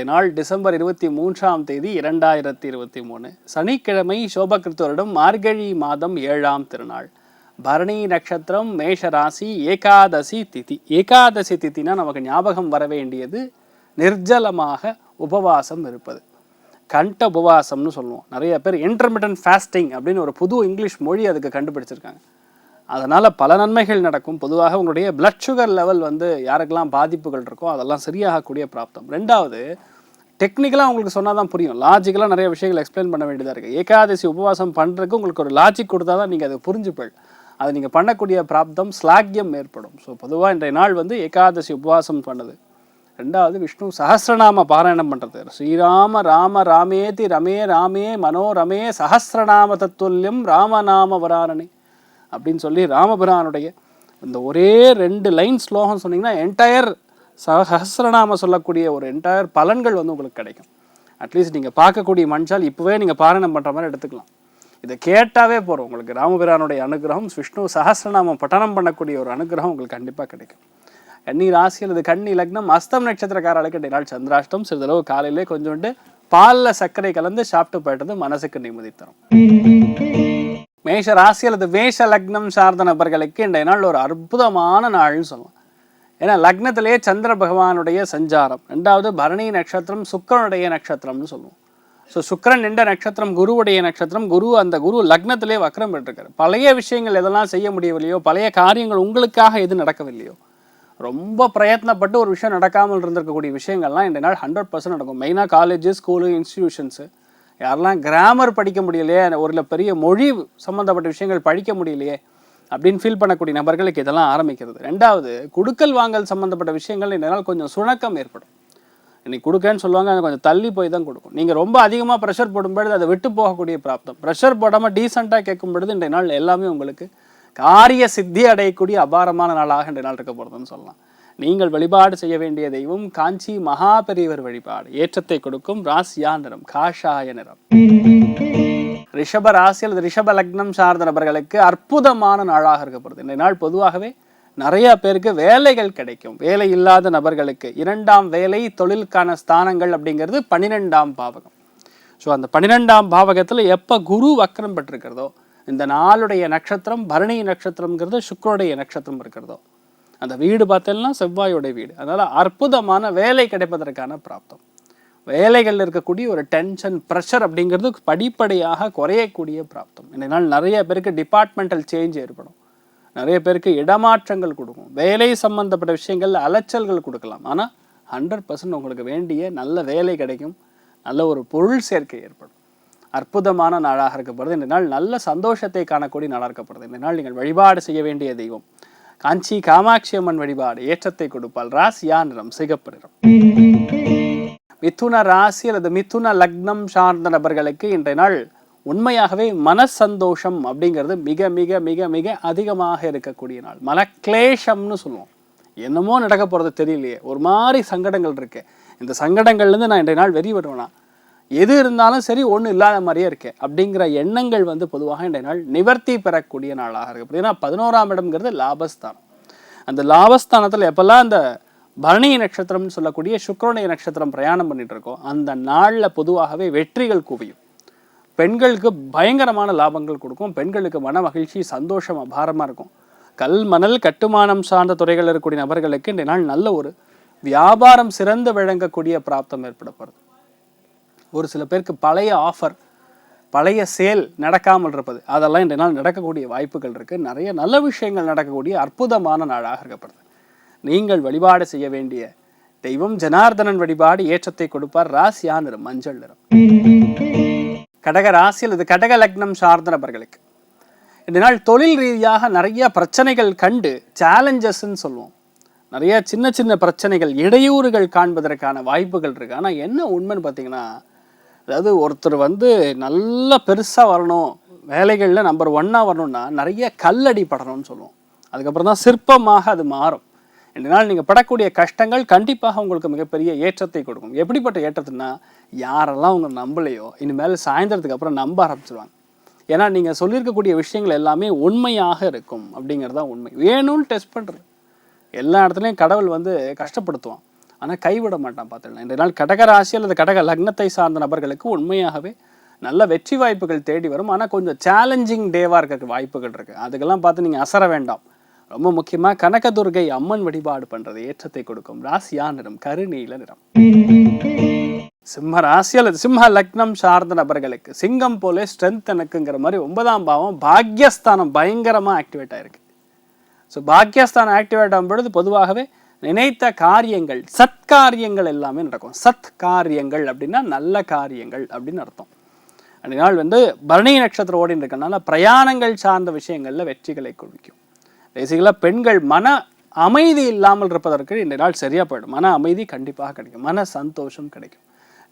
நாள் டிசம்பர் 23ஆம் தேதி 2023 சனிக்கிழமை சோபகிருத்து வருடம் மார்கழி மாதம் 7ஆம் திருநாள். பரணி நட்சத்திரம், மேஷ ராசி, ஏகாதசி திதி. ஏகாதசி திதினா நமக்கு ஞாபகம் வர வேண்டியது நிர்ஜலமாக உபவாசம் இருப்பது, கண்ட உபவாசம்னு சொல்லுவோம். நிறைய பேர் இன்டர்மிட்டன்ட் ஃபாஸ்டிங் அப்படின்னு ஒரு புது இங்கிலீஷ் மொழி அதுக்கு கண்டுபிடிச்சிருக்காங்க. அதனால் பல நன்மைகள் நடக்கும். பொதுவாக உங்களுடைய பிளட் சுகர் லெவல் யாருக்கெல்லாம் பாதிப்புகள் இருக்கோ அதெல்லாம் சரியாகக்கூடிய பிராப்தம். ரெண்டாவது, டெக்னிக்கலாக உங்களுக்கு சொன்னால் தான் புரியும். லாஜிக்கலாக நிறைய விஷயங்கள் எக்ஸ்பிளைன் பண்ண வேண்டியதாக இருக்குது. ஏகாதசி உபவாசம் பண்ணுறதுக்கு உங்களுக்கு ஒரு லாஜிக் கொடுத்தா தான் நீங்கள் அதை புரிஞ்சுப்பள். அது நீங்கள் பண்ணக்கூடிய பிராப்தம் ஸ்லாக்கியம் ஏற்படும். ஸோ பொதுவாக இன்றைய நாள் ஏகாதசி உபவாசம் பண்ணுது. ரெண்டாவது, விஷ்ணு சஹஸ்ரநாம பாராயணம் பண்ணுறது. ஸ்ரீராம ராம ராமேதி ரமே ராமே மனோரமே சஹஸ்ரநாம தத்துல்யம் ராமநாம வராரணே அப்படின்னு சொல்லி ராமபிரானுடைய இந்த ஒரே 2 லைன் ஸ்லோகம் சொன்னீங்கன்னா என்டையர் சஹஸ்ரநாம சொல்லக்கூடிய ஒரு என்டையர் பலன்கள் உங்களுக்கு கிடைக்கும். அட்லீஸ்ட் நீங்கள் பார்க்கக்கூடிய மனுஷால் இப்போவே நீங்கள் பாராயணம் பண்ணுற மாதிரி எடுத்துக்கலாம். இதை கேட்டாவே போகிறோம், உங்களுக்கு ராமபிரானுடைய அனுகிரகம், விஷ்ணு சஹஸ்ரநாமம் பட்டனம் பண்ணக்கூடிய ஒரு அனுகிரகம் உங்களுக்கு கண்டிப்பாக கிடைக்கும். கன்னி ராசி அல்லது கன்னி லக்னம், அஸ்தம் நட்சத்திரக்காரர்களுக்கு இன்றைய நாள் சந்திராஷ்டம். சிறிதளவு காலையிலே கொஞ்சோண்டு பாலில் சர்க்கரை கலந்து சாப்பிட்டு போயிட்டது மனசுக்கு நிம்மதி தரும். மேஷ ராசி அல்லது மேஷ லக்னம் சார்ந்த நபர்களுக்கு இன்றைய நாள் ஒரு அற்புதமான நாள்னு சொல்லலாம். ஏன்னா லக்னத்திலேயே சந்திர பகவானுடைய சஞ்சாரம். ரெண்டாவது, பரணி நட்சத்திரம் சுக்கிரனுடைய நட்சத்திரம்னு சொல்லுவோம். ஸோ சுக்கிரன் என்ற நட்சத்திரம் குருவுடைய நட்சத்திரம். அந்த குரு லக்னத்திலே வக்ரம் பெற்றிருக்காரு. பழைய விஷயங்கள் எதெல்லாம் செய்ய முடியவில்லையோ, பழைய காரியங்கள் உங்களுக்காக எது நடக்கவில்லையோ, ரொம்ப பிரயத்னப்பட்டு ஒரு விஷயம் நடக்காமல் இருந்திருக்கக்கூடிய விஷயங்கள்லாம் இன்றைய நாள் 100% நடக்கும். மெயினாக காலேஜு, ஸ்கூலு, இன்ஸ்டிடியூஷன்ஸு, யாரெல்லாம் கிராமர் படிக்க முடியலையே, ஒரு பெரிய மொழி சம்மந்தப்பட்ட விஷயங்கள் படிக்க முடியலையே அப்படின்னு ஃபீல் பண்ணக்கூடிய நபர்களுக்கு இதெல்லாம் ஆரம்பிக்கிறது. ரெண்டாவது, குடுக்கல் வாங்கல் சம்மந்தப்பட்ட விஷயங்கள் இந்த நாள் கொஞ்சம் சுணக்கம் ஏற்படும். இன்னைக்கு கொடுக்கன்னு சொல்லுவாங்க, அது கொஞ்சம் தள்ளி போய் தான் கொடுக்கும். நீங்கள் ரொம்ப அதிகமாக ப்ரெஷர் போடும்பொழுது அதை விட்டு போகக்கூடிய பிராப்தம். ப்ரெஷர் போடாமல் டீசெண்டாக கேட்கும் பொழுது இன்றைய நாள் எல்லாமே உங்களுக்கு காரிய சித்தி அடையக்கூடிய அபாரமான நாளாக இன்றைய நாள் இருக்க போகிறதுன்னு சொல்லலாம். நீங்கள் வழிபாடு செய்ய வேண்டிய தெய்வம் காஞ்சி மகா பெரியவர் வழிபாடு. ஏற்றத்தை கொடுக்கும் ராசியா நிறம் காஷாய நிறம். ரிஷப ராசி அல்லது ரிஷப லக்னம் சார்ந்த நபர்களுக்கு அற்புதமான நாளாக இருக்கப்படுது. இந்த நாள் பொதுவாகவே நிறைய பேருக்கு வேலைகள் கிடைக்கும். வேலை இல்லாத நபர்களுக்கு 2ஆம் வேலை, தொழிலுக்கான ஸ்தானங்கள் அப்படிங்கிறது 12ஆம் பாவகம். ஸோ அந்த 12ஆம் பாவகத்தில் எப்போ குரு வக்ரம் பெற்றிருக்கிறதோ, இந்த நாளுடைய நட்சத்திரம் பரணி நட்சத்திரம்ங்கிறது சுக்கிரனுடைய நட்சத்திரம் இருக்கிறதோ, அந்த வீடு பார்த்தேன்னா செவ்வாயோடைய வீடு. அதனால் அற்புதமான வேலை கிடைப்பதற்கான பிராப்தம். வேலைகளில் இருக்கக்கூடிய ஒரு டென்ஷன், ப்ரெஷர் அப்படிங்கிறது படிப்படியாக குறையக்கூடிய பிராப்தம். இதனால் நிறைய பேருக்கு டிபார்ட்மெண்டல் சேஞ்ச் ஏற்படும். நிறைய பேருக்கு இடமாற்றங்கள் கொடுக்கும். வேலை சம்பந்தப்பட்ட விஷயங்கள் அலைச்சல்கள் கொடுக்கலாம். ஆனால் 100% உங்களுக்கு வேண்டிய நல்ல வேலை கிடைக்கும். நல்ல ஒரு பொருள் சேர்க்கை ஏற்படும். அற்புதமான நாளாக இருக்கப்படுது. இந்த நாள் நல்ல சந்தோஷத்தை காணக்கூடிய நாளாக இருக்கப்படுது. இந்த நாள் நீங்கள் வழிபாடு செய்ய வேண்டிய தெய்வம் காஞ்சி காமாட்சி அம்மன் வழிபாடு. ஏற்றத்தை கொடுப்பால் ராசியா நிறம் சிகப்பு நிறம். மிதுன ராசி அல்லது மிதுன லக்னம் சார்ந்த நபர்களுக்கு இன்றைய நாள் உண்மையாகவே மனசந்தோஷம் அப்படிங்கிறது மிக மிக மிக மிக அதிகமாக இருக்கக்கூடிய நாள். மனக்லேஷம்னு சொல்லுவோம். என்னமோ நடக்க போகிறது தெரியலையே, ஒரு மாதிரி சங்கடங்கள் இருக்கு, இந்த சங்கடங்கள்லேருந்து நான் இன்றைய நாள் வெளியே வருவேனா, எது இருந்தாலும் சரி ஒன்றும் இல்லாத மாதிரியே இருக்கேன் அப்படிங்கிற எண்ணங்கள் பொதுவாக இன்றைய நாள் நிவர்த்தி பெறக்கூடிய நாளாக இருக்குது. ஏன்னா 11ஆம் இடம்ங்கிறது லாபஸ்தானம். அந்த லாபஸ்தானத்தில் எப்பெல்லாம் அந்த பரணி நட்சத்திரம்னு சொல்லக்கூடிய சுக்கிரனுடைய நட்சத்திரம் பிரயாணம் பண்ணிட்டு இருக்கோம், அந்த நாளில் பொதுவாகவே வெற்றிகள் குவியும். பெண்களுக்கு பயங்கரமான லாபங்கள் கொடுக்கும். பெண்களுக்கு மன மகிழ்ச்சி, சந்தோஷம் அபாரமாக இருக்கும். கல் மணல் கட்டுமானம் சார்ந்த துறைகள் இருக்கக்கூடிய நபர்களுக்கு இன்றைய நாள் நல்ல ஒரு வியாபாரம் சிறந்து விளங்கக்கூடிய பிராப்தம் ஏற்படப்படுது. ஒரு சில பேருக்கு பழைய ஆஃபர், பழைய சேல் நடக்காமல் இருப்பது, அதெல்லாம் இன்றைய நாள் நடக்கக்கூடிய வாய்ப்புகள் இருக்குது. நிறைய நல்ல விஷயங்கள் நடக்கக்கூடிய அற்புதமான நாளாக இருக்கப்படுது. நீங்கள் வழிபாடு செய்ய வேண்டிய தெய்வம் ஜனார்தனன் வழிபாடு. ஏற்றத்தை கொடுப்பார் ராசியா நிறம் மஞ்சள் நிறம். கடக ராசி அல்லது கடக லக்னம் சார்ந்த நபர்களுக்கு இந்த நாள் தொழில் ரீதியாக நிறைய பிரச்சனைகள் கண்டு, சேலஞ்சஸ்ன்னு சொல்லுவோம், நிறைய சின்ன சின்ன பிரச்சனைகள், இடையூறுகள் காண்பதற்கான வாய்ப்புகள் இருக்குது. ஆனால் என்ன உண்மைன்னு பார்த்தீங்கன்னா, அதாவது ஒருத்தர் நல்ல பெருசாக வரணும், வேலைகளில் நம்பர் 1 வரணும்னா நிறைய கல்லடி படணும்னு சொல்லுவோம். அதுக்கப்புறம் தான் சிற்பமாக அது மாறும். இந்த நாள் நீங்கள் படக்கூடிய கஷ்டங்கள் கண்டிப்பாக உங்களுக்கு மிகப்பெரிய ஏற்றத்தை கொடுக்கும். எப்படிப்பட்ட ஏற்றத்துனா, யாரெல்லாம் அவங்க நம்பலையோ இனிமேல் சாயந்தரத்துக்கு அப்புறம் நம்ப ஆரம்பிச்சிருவாங்க. ஏன்னா நீங்கள் சொல்லியிருக்கக்கூடிய விஷயங்கள் எல்லாமே உண்மையாக இருக்கும் அப்படிங்கிறது தான் உண்மை. வேணும்னு டெஸ்ட் பண்ணுறது. எல்லா இடத்துலையும் கடவுள் கஷ்டப்படுத்துவான். ஆனால் கைவிட மாட்டான். பார்த்துக்கலாம் இன்றைய நாள் கடக ராசி அல்லது கடக லக்னத்தை சார்ந்த நபர்களுக்கு உண்மையாகவே நல்ல வெற்றி வாய்ப்புகள் தேடி வரும். ஆனால் கொஞ்சம் சேலஞ்சிங் டேவாக இருக்க வாய்ப்புகள் இருக்குது. அதுக்கெல்லாம் பார்த்து நீங்கள் அசர வேண்டாம். ரொம்ப முக்கியமாக கனகதுர்கை அம்மன் வழிபாடு பண்ணுறது ஏற்றத்தை கொடுக்கும். ராசியா நிறம் கருநீல நிறம். சிம்ம ராசி அல்லது சிம்ம லக்னம் சார்ந்த நபர்களுக்கு சிங்கம் போல ஸ்ட்ரென்த் எனக்குங்கிற மாதிரி 9ஆம் பாவம் பாக்யஸ்தானம் பயங்கரமாக ஆக்டிவேட் ஆயிருக்கு. ஸோ பாக்யஸ்தானம் ஆக்டிவேட் ஆகும் பொழுது பொதுவாகவே நினைத்த காரியங்கள் சத்காரியங்கள் எல்லாமே நடக்கும். சத் காரியங்கள் அப்படின்னா நல்ல காரியங்கள் அப்படின்னு அர்த்தம். அந்த நாள் பரணி நட்சத்திரம் ஓடின்னு இருக்கனால பிரயாணங்கள் சார்ந்த விஷயங்களில் வெற்றிகளை குவிக்கும். பேசிக்கலாக பெண்கள் மன அமைதி இல்லாமல் இருப்பதற்கு இந்த நாள் சரியாக போயிடும். மன அமைதி கண்டிப்பாக கிடைக்கும். மன சந்தோஷம் கிடைக்கும்.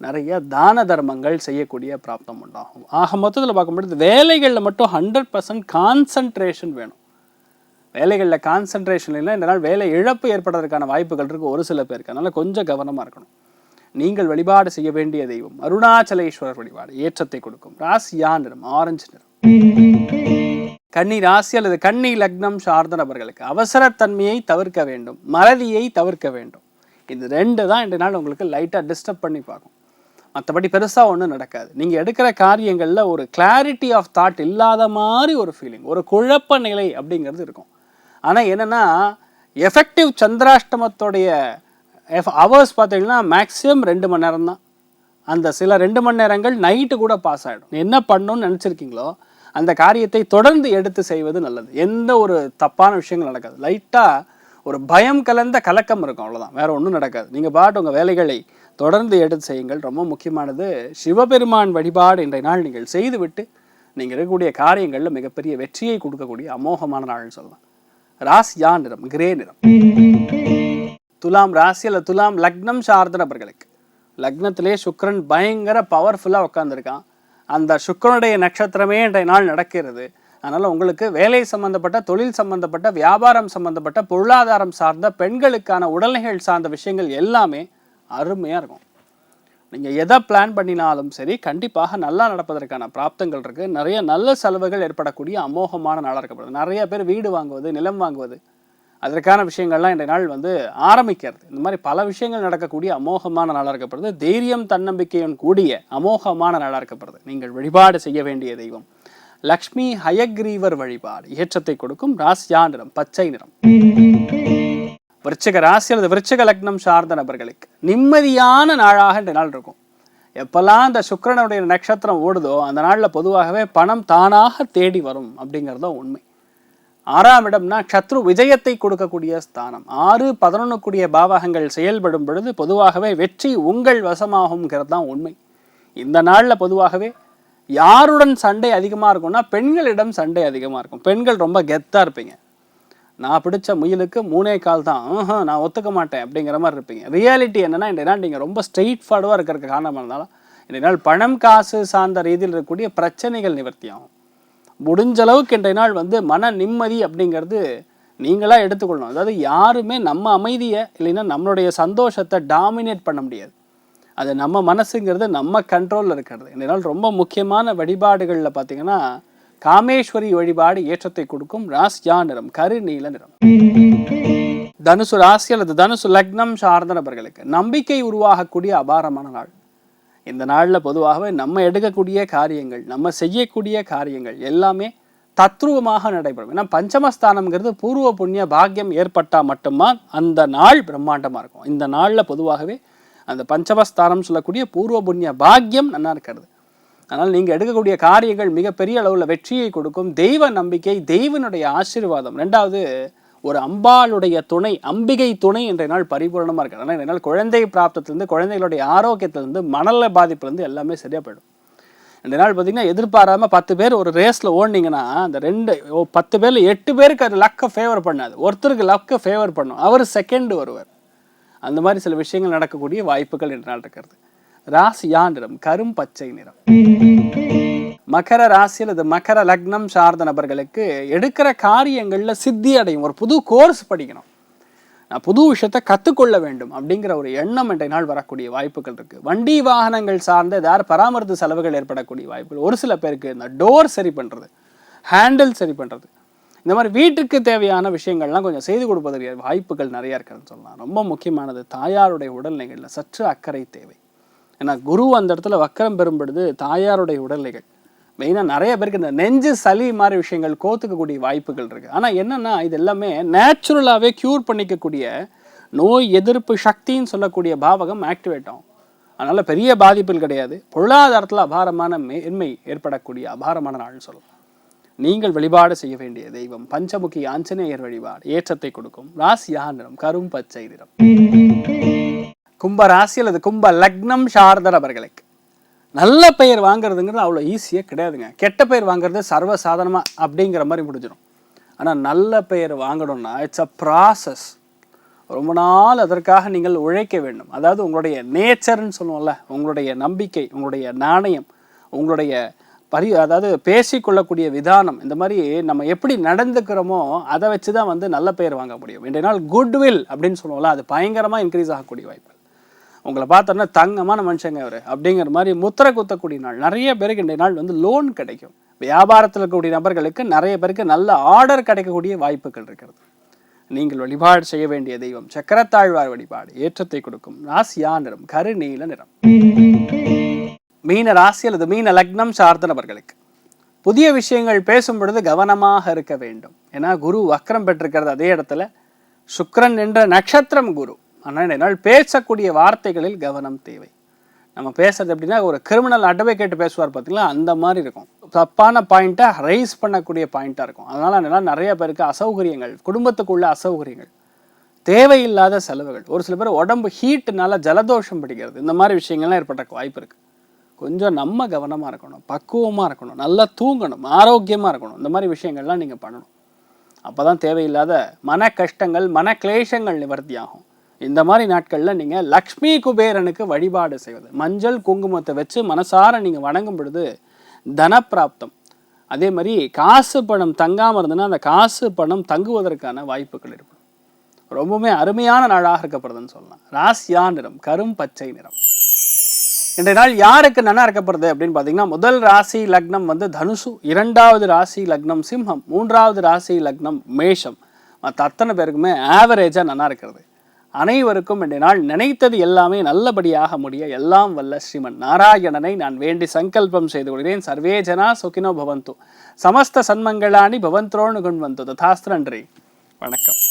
நிறைய தான தர்மங்கள் செய்யக்கூடிய பிராப்தம் உண்டாகும். ஆக மொத்தத்தில் பார்க்கும்பொழுது வேலைகளில் மட்டும் 100% கான்சன்ட்ரேஷன் வேணும். வேலைகளில் கான்சன்ட்ரேஷன் இல்லை இந்த நாள் வேலை இழப்பு ஏற்படுறதுக்கான வாய்ப்புகள் இருக்குது ஒரு சில பேருக்கு. அதனால் கொஞ்சம் கவனமாக இருக்கணும். நீங்கள் வழிபாடு செய்ய வேண்டிய தெய்வம் அருணாச்சலேஸ்வரர் வழிபாடு ஏற்றத்தை கொடுக்கும். ராசியா நிறம் ஆரஞ்சு நிறம். கன்னி ராசி அல்லது கன்னி லக்னம் சார்ந்த நபர்களுக்கு அவசரத்தன்மையை தவிர்க்க வேண்டும், மறதியை தவிர்க்க வேண்டும். இந்த 2 தான் இந்த நாள் உங்களுக்கு லைட்டாக டிஸ்டர்ப் பண்ணி பார்க்கும். மற்றபடி பெருசாக ஒன்றும் நடக்காது. நீங்கள் எடுக்கிற காரியங்களில் ஒரு கிளாரிட்டி ஆஃப் தாட் இல்லாத மாதிரி ஒரு ஃபீலிங், ஒரு குழப்ப நிலை அப்படிங்கிறது இருக்கும். ஆனால் என்னென்னா எஃபெக்டிவ் சந்திராஷ்டமத்தோடைய ஹவர்ஸ் பார்த்தீங்கன்னா மேக்ஸிமம் 2 மணி நேரம் தான். அந்த சில 2 மணி நேரங்கள் நைட்டு கூட பாஸ் ஆகிடும். என்ன பண்ணணும்னு நினச்சிருக்கீங்களோ அந்த காரியத்தை தொடர்ந்து எடுத்து செய்வது நல்லது. எந்த ஒரு தப்பான விஷயங்கள் நடக்காது. லைட்டாக ஒரு பயம் கலந்த கலக்கம் இருக்கும், அவ்வளோதான். வேறு ஒன்றும் நடக்காது. நீங்கள் பாட்டு உங்கள் வேலைகளை தொடர்ந்து எடுத்து செய்யுங்கள். ரொம்ப முக்கியமானது சிவபெருமான் வழிபாடு இன்றைய நாள் நீங்கள் செய்துவிட்டு நீங்கள் இருக்கக்கூடிய காரியங்களில் மிகப்பெரிய வெற்றியை கொடுக்கக்கூடிய அமோகமான நாள்னு சொல்லலாம். ராசியா நிறம் கிரே நிறம். துலாம் ராசி அல்லது துலாம் லக்னம் சார்ந்த நபர்களுக்கு லக்னத்திலே சுக்கிரன் பயங்கர பவர்ஃபுல்லாக உட்காந்துருக்கான். அந்த சுக்கிரனுடைய நட்சத்திரமே இன்றைய நாள் நடக்கிறது. அதனால் உங்களுக்கு வேலை சம்பந்தப்பட்ட, தொழில் சம்பந்தப்பட்ட, வியாபாரம் சம்பந்தப்பட்ட, பொருளாதாரம் சார்ந்த, பெண்களுக்கான உடல்நிலைகள் சார்ந்த விஷயங்கள் எல்லாமே அருமையாக இருக்கும். நீங்கள் எதை பிளான் பண்ணினாலும் சரி கண்டிப்பாக நல்லா நடப்பதற்கான பிராப்தங்கள் இருக்குது. நிறைய நல்ல செலவுகள் ஏற்படக்கூடிய அமோகமான நாளாக இருக்கப்படுது. நிறைய பேர் வீடு வாங்குவது, நிலம் வாங்குவது, அதற்கான விஷயங்கள்லாம் இன்றைய நாள் ஆரம்பிக்கிறது. இந்த மாதிரி பல விஷயங்கள் நடக்கக்கூடிய அமோகமான நாளாக இருக்கப்படுது. தைரியம் தன்னம்பிக்கையுடன் கூடிய அமோகமான நாளாக இருக்கப்படுது. நீங்கள் வழிபாடு செய்ய வேண்டிய தெய்வம் லக்ஷ்மி ஹயக்ரீவர் வழிபாடு ஏற்றத்தை கொடுக்கும். ராசியா நிறம் பச்சை நிறம். விருச்சிக ராசி அல்லது விருச்சிக லக்னம் சார்ந்த நபர்களுக்கு நிம்மதியான நாளாக இந்த நாள் இருக்கும். எப்பெல்லாம் அந்த சுக்கிரனுடைய நட்சத்திரம் ஓடுதோ அந்த நாளில் பொதுவாகவே பணம் தானாக தேடி வரும் அப்படிங்கிறது தான் உண்மை. 6ஆம் இடம்னா சத்ரு விஜயத்தை கொடுக்கக்கூடிய ஸ்தானம். 6, 11 கூடிய பாவகங்கள் செயல்படும் பொழுது பொதுவாகவே வெற்றி உங்கள் வசமாகுங்கிறது தான் உண்மை. இந்த நாளில் பொதுவாகவே யாருடன் சண்டை அதிகமாக இருக்கும்னா பெண்களிடம் சண்டை அதிகமாக இருக்கும். பெண்கள் ரொம்ப கெத்தாக இருப்பீங்க. நான் பிடிச்ச முயலுக்கு 3 கால் தான், நான் ஒத்துக்க மாட்டேன் அப்படிங்கிற மாதிரி இருப்பீங்க. ரியாலிட்டி என்னன்னா இன்றைய நாள் நீங்கள் ரொம்ப ஸ்ட்ரெயிட் ஃபார்வர்டாக இருக்கிறதுக்கு காரணமாக இருந்தாலும் இன்றைய நாள் பணம் காசு சார்ந்த ரீதியில் இருக்கக்கூடிய பிரச்சனைகள் நிவர்த்தி ஆகும். முடிஞ்ச அளவுக்கு இன்றைய நாள் மன நிம்மதி அப்படிங்கிறது நீங்களாக எடுத்துக்கொள்ளணும். அதாவது யாருமே நம்ம அமைதியை இல்லைன்னா நம்மளுடைய சந்தோஷத்தை டாமினேட் பண்ண முடியாது. அது நம்ம மனசுங்கிறது நம்ம கண்ட்ரோலில் இருக்கிறது. இன்றைய நாள் ரொம்ப முக்கியமான வழிபாடுகளில் பார்த்தீங்கன்னா காமேஸ்வரி வழிபாடு ஏற்றத்தை கொடுக்கும். ராசியா நிறம் கருநீல நிறம். தனுசு ராசி அல்லது தனுசு லக்னம் சார்ந்த நபர்களுக்கு நம்பிக்கை உருவாகக்கூடிய அபாரமான நாள். இந்த நாளில் பொதுவாகவே நம்ம எடுக்கக்கூடிய காரியங்கள், நம்ம செய்யக்கூடிய காரியங்கள் எல்லாமே தத்ரூபமாக நடைபெறும். ஏன்னா பஞ்சமஸ்தானம்ங்கிறது பூர்வ புண்ணிய பாக்கியம் ஏற்பட்டால் மட்டும்தான் அந்த நாள் பிரம்மாண்டமாக இருக்கும். இந்த நாளில் பொதுவாகவே அந்த பஞ்சமஸ்தானம் சொல்லக்கூடிய பூர்வ புண்ணிய பாக்கியம் நல்லா இருக்கிறது. அதனால் நீங்கள் எடுக்கக்கூடிய காரியங்கள் மிகப்பெரிய அளவில் வெற்றியை கொடுக்கும். தெய்வ நம்பிக்கை, தெய்வனுடைய ஆசீர்வாதம். 2வது ஒரு அம்பாளுடைய துணை, அம்பிகை துணை இன்றைய நாள் பரிபூர்ணமாக இருக்குது. அதனால் இன்றைய நாள் குழந்தை பிராப்தத்திலேருந்து, குழந்தைகளுடைய ஆரோக்கியத்திலேருந்து, மனநல பாதிப்புலேருந்து எல்லாமே சரியாக போயிடும். இன்றைய நாள் பார்த்திங்கன்னா எதிர்பாராமல் 10 பேர் ஒரு ரேஸில் ஓடினீங்கன்னா அந்த 10 பேரில் 8 பேருக்கு அது லக்கை ஃபேவர் பண்ணாது. ஒருத்தருக்கு லக்கை ஃபேவர் பண்ணும், அவர் செகண்ட் வருவார். அந்த மாதிரி சில விஷயங்கள் நடக்கக்கூடிய வாய்ப்புகள் இன்றைய நாள் இருக்கிறது. ராசியா நிறம் கரும் பச்சை நிறம். மகர ராசி அல்லது மகர லக்னம் சார்ந்த நபர்களுக்கு எடுக்கிற காரியங்களில் சித்தி அடையும். ஒரு புது கோர்ஸ் படிக்கணும், நான் புது விஷயத்தை கற்றுக்கொள்ள வேண்டும் அப்படிங்கிற ஒரு எண்ணம் இன்றைய நாள் வரக்கூடிய வாய்ப்புகள் இருக்குது. வண்டி வாகனங்கள் சார்ந்த ஏதாவது பராமரிப்பு செலவுகள் ஏற்படக்கூடிய வாய்ப்புகள். ஒரு சில பேருக்கு இந்த டோர் சரி பண்ணுறது, ஹேண்டில் சரி பண்ணுறது, இந்த மாதிரி வீட்டுக்கு தேவையான விஷயங்கள்லாம் கொஞ்சம் செய்து கொடுப்பதற்கு வாய்ப்புகள் நிறையா இருக்குதுன்னு சொல்லலாம். ரொம்ப முக்கியமானது தாயாருடைய உடல்நிலைகளில் சற்று அக்கறை தேவை. ஏன்னா குரு அந்த இடத்துல வக்கரம் பெறும் பொழுது தாயாருடைய உடல்நிலைகள் மெயினாக நிறைய பேருக்கு இந்த நெஞ்சு சளி மாதிரி விஷயங்கள் கோத்துக்கக்கூடிய வாய்ப்புகள் இருக்குது. ஆனால் என்னென்னா இது எல்லாமே நேச்சுரலாகவே க்யூர் பண்ணிக்கக்கூடிய நோய் எதிர்ப்பு சக்தின்னு சொல்லக்கூடிய பாவகம் ஆக்டிவேட் ஆகும். அதனால் பெரிய பாதிப்புகள் கிடையாது. பொருளாதாரத்தில் அபாரமான மேன்மை ஏற்படக்கூடிய அபாரமான நாள்னு சொல்லலாம். நீங்கள் வழிபாடு செய்ய வேண்டிய தெய்வம் பஞ்சமுகி ஆஞ்சநேயர் வழிபாடு ஏற்றத்தை கொடுக்கும். ராசியா நிறம் கரும் பச்சை நிறம். கும்ப ராசி அல்லது கும்ப லக்னம் சார்ந்த நபர்களுக்கு நல்ல பெயர் வாங்குறதுங்கிறது அவ்வளோ ஈஸியாக கிடையாதுங்க. கெட்ட பெயர் வாங்குறது சர்வசாதாரணமாக அப்படிங்கிற மாதிரி முடிஞ்சிடும். ஆனால் நல்ல பெயர் வாங்கணும்னா இட்ஸ் அ ப்ராசஸ். ரொம்ப நாள் அதற்காக நீங்கள் உழைக்க வேண்டும். அதாவது உங்களுடைய நேச்சர்ன்னு சொல்லுவோம்ல, உங்களுடைய நம்பிக்கை, உங்களுடைய நாணயம், உங்களுடைய அதாவது பேசிக்கொள்ளக்கூடிய விதானம், இந்த மாதிரி நம்ம எப்படி நடந்துக்கிறோமோ அதை வச்சு தான் வந்து நல்ல பெயர் வாங்க முடியும். இன்றைய நாள் குட்வில் அப்படின்னு சொல்லுவோம்ல, அது பயங்கரமாக இன்க்ரீஸ் ஆகக்கூடிய வாய்ப்பு. உங்களை பார்த்தோன்னா தங்கமான மனுஷங்க அவர் அப்படிங்கிற மாதிரி முத்திரை குத்தக்கூடிய நாள். நிறைய பேருக்கு இன்றைய நாள் வந்து லோன் கிடைக்கும். வியாபாரத்தில் இருக்கக்கூடிய நபர்களுக்கு நிறைய பேருக்கு நல்ல ஆர்டர் கிடைக்கக்கூடிய வாய்ப்புகள் இருக்கிறது. நீங்கள் வழிபாடு செய்ய வேண்டிய தெய்வம் சக்கரத்தாழ்வார் வழிபாடு ஏற்றத்தை கொடுக்கும். ராசியா நிறம் கருநீல நிறம். மீன ராசி அல்லது மீன லக்னம் சார்ந்த நபர்களுக்கு புதிய விஷயங்கள் பேசும் பொழுது கவனமாக இருக்க வேண்டும். ஏன்னா குரு வக்ரம் பெற்றிருக்கிறது. அதே இடத்துல சுக்கிரன் என்ற நட்சத்திரம் குரு. ஆனால் என்னால் பேசக்கூடிய வார்த்தைகளில் கவனம் தேவை. நம்ம பேசுறது எப்படின்னா ஒரு கிரிமினல் அட்வொகேட் பேசுவார் பார்த்தீங்களா, அந்த மாதிரி இருக்கும். தப்பான பாயிண்ட்டை ரைஸ் பண்ணக்கூடிய பாயிண்ட்டாக இருக்கும். அதனால் என்னால் நிறைய பேருக்கு அசௌகரியங்கள், குடும்பத்துக்குள்ள அசௌகரியங்கள், தேவையில்லாத செலவுகள், ஒரு சில பேர் உடம்பு ஹீட்டுனால ஜலதோஷம் பிடிக்கிறது, இந்த மாதிரி விஷயங்கள்லாம் ஏற்பட்ட வாய்ப்பு இருக்குது. கொஞ்சம் நம்ம கவனமாக இருக்கணும், பக்குவமாக இருக்கணும், நல்லா தூங்கணும், ஆரோக்கியமாக இருக்கணும். இந்த மாதிரி விஷயங்கள்லாம் நீங்கள் பண்ணணும். அப்போ தான் தேவையில்லாத மன கஷ்டங்கள், மன கிளேஷங்கள் நிவர்த்தி ஆகும். இந்த மாதிரி நாட்களில் நீங்கள் லக்ஷ்மி குபேரனுக்கு வழிபாடு செய்வது, மஞ்சள் குங்குமத்தை வச்சு மனசார நீங்கள் வணங்கும் பொழுது தனப்பிராப்தம். அதே மாதிரி காசு பணம் தங்காமல் இருந்ததுன்னா அந்த காசு பணம் தங்குவதற்கான வாய்ப்புகள் இருக்கும். ரொம்பவுமே அருமையான நாளாக இருக்கப்படுதுன்னு சொல்லலாம். ராசியா நிறம் கரும் பச்சை நிறம். இன்றைய நாள் யாருக்கு நல்லா இருக்கப்படுது அப்படின்னு பார்த்தீங்கன்னா, முதல் ராசி லக்னம் வந்து தனுசு, இரண்டாவது ராசி லக்னம் சிம்மம், மூன்றாவது ராசி லக்னம் மேஷம். மற்ற அத்தனை பேருக்குமே ஆவரேஜாக நல்லா இருக்கிறது. அனைவருக்கும் இன்றைய நாள் நினைத்தது எல்லாமே நல்லபடியாக முடிய எல்லாம் வல்ல ஸ்ரீமன் நாராயணனை நான் வேண்டி சங்கல்பம் செய்து கொள்கிறேன். சர்வே ஜனா சுகினோ பவந்து, சமஸ்த சன்மங்களானி பவந்த்ரோனு குண்வந்து. ததாஸ்து. நன்றி, வணக்கம்.